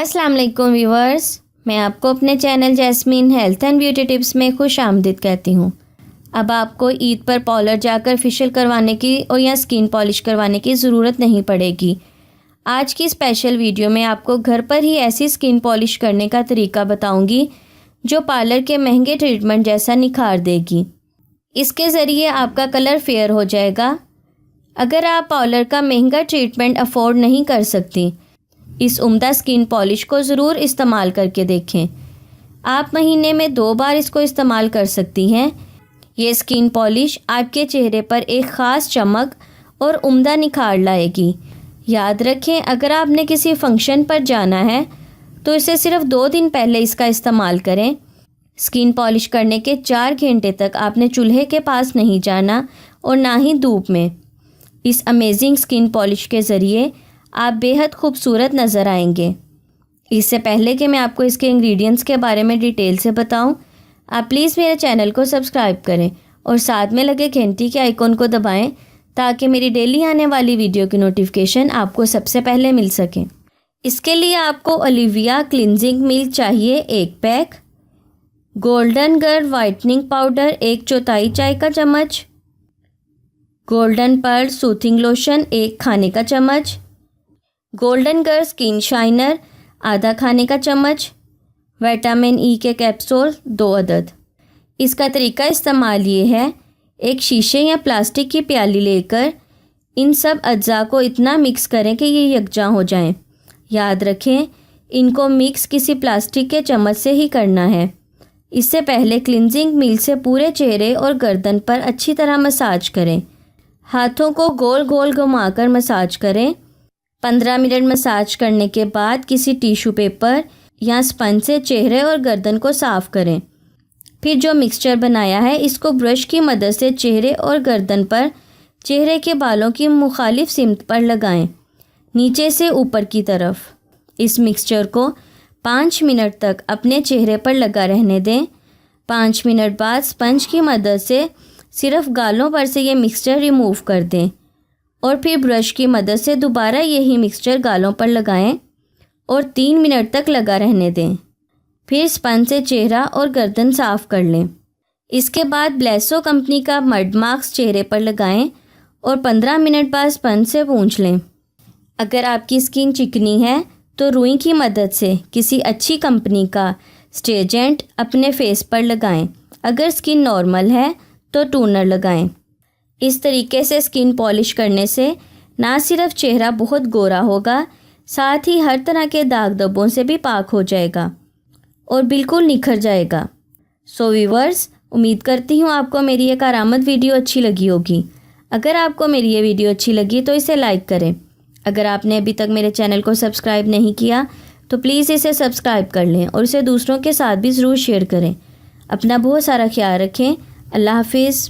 अस्सलाम वालेकुम व्यूवर्स, मैं आपको अपने channel jasmine health and beauty tips में खुश आमदीद कहती हूँ। अब आपको ईद पर पार्लर जाकर फेशियल करवाने की और या स्किन पॉलिश करवाने की ज़रूरत नहीं पड़ेगी। आज की स्पेशल वीडियो में आपको घर पर ही ऐसी स्किन पॉलिश करने का तरीका बताऊंगी जो पार्लर के महंगे ट्रीटमेंट जैसा निखार देगी। इसके ज़रिए आपका कलर फेयर हो जाएगा। अगर आप पार्लर का महंगा ट्रीटमेंट अफोर्ड नहीं कर सकती, इस उम्दा स्किन पॉलिश को ज़रूर इस्तेमाल करके देखें। आप महीने में 2 बार इसको इस्तेमाल कर सकती हैं। ये स्किन पॉलिश आपके चेहरे पर एक ख़ास चमक और उम्दा निखार लाएगी। याद रखें, अगर आपने किसी फंक्शन पर जाना है तो इसे सिर्फ 2 दिन पहले इसका इस्तेमाल करें। स्किन पॉलिश करने के 4 घंटे तक आपने चूल्हे के पास नहीं जाना और ना ही धूप में। इस अमेजिंग स्किन पॉलिश के ज़रिए आप बेहद खूबसूरत नज़र आएंगे। इससे पहले कि मैं आपको इसके इंग्रेडिएंट्स के बारे में डिटेल से बताऊं, आप प्लीज़ मेरे चैनल को सब्सक्राइब करें और साथ में लगे घंटी के आइकॉन को दबाएं ताकि मेरी डेली आने वाली वीडियो की नोटिफिकेशन आपको सबसे पहले मिल सके। इसके लिए आपको ओलिविया क्लिनजिंग मिल्क चाहिए 1 pack, golden girl whitening powder 1/4 चाय का चम्मच, गोल्डन पर्ल सूथिंग लोशन 1 खाने का चम्मच, गोल्डन गर्ल स्किन शाइनर आधा खाने का चम्मच, विटामिन ई के कैप्सूल 2 अदद। इसका तरीका इस्तेमाल ये है, एक शीशे या प्लास्टिक की प्याली लेकर इन सब अज्जा को इतना मिक्स करें कि ये यकजा हो जाएं। याद रखें, इनको मिक्स किसी प्लास्टिक के चम्मच से ही करना है। इससे पहले क्लिनजिंग मिल्क से पूरे चेहरे और गर्दन पर अच्छी तरह मसाज करें। हाथों को गोल गोल घुमाकर मसाज करें। 15 मिनट मसाज करने के बाद किसी टिश्यू पेपर या स्पंज से चेहरे और गर्दन को साफ़ करें। फिर जो मिक्सचर बनाया है इसको ब्रश की मदद से चेहरे और गर्दन पर चेहरे के बालों की मुखालिफ सिमत पर लगाएं, नीचे से ऊपर की तरफ। इस मिक्सचर को 5 मिनट तक अपने चेहरे पर लगा रहने दें। 5 मिनट बाद स्पंज की मदद से सिर्फ गालों पर से ये मिक्सचर रिमूव कर दें और फिर ब्रश की मदद से दोबारा यही मिक्सचर गालों पर लगाएं और 3 मिनट तक लगा रहने दें। फिर स्पंज से चेहरा और गर्दन साफ़ कर लें। इसके बाद ब्लेसो कंपनी का मड मास्क चेहरे पर लगाएं और 15 मिनट बाद स्पंज से पोंछ लें। अगर आपकी स्किन चिकनी है तो रुई की मदद से किसी अच्छी कंपनी का स्टेजेंट अपने फेस पर लगाएं। अगर स्किन नॉर्मल है तो टोनर लगाएं। इस तरीके से स्किन पॉलिश करने से ना सिर्फ चेहरा बहुत गोरा होगा, साथ ही हर तरह के दाग धब्बों से भी पाक हो जाएगा और बिल्कुल निखर जाएगा। सो व्यूअर्स, उम्मीद करती हूँ आपको मेरी ये कारआमद वीडियो अच्छी लगी होगी। अगर आपको मेरी ये वीडियो अच्छी लगी तो इसे लाइक करें। अगर आपने अभी तक मेरे चैनल को सब्सक्राइब नहीं किया तो प्लीज़ इसे सब्सक्राइब कर लें और इसे दूसरों के साथ भी ज़रूर शेयर करें। अपना बहुत सारा ख्याल रखें। अल्लाह हाफिज़।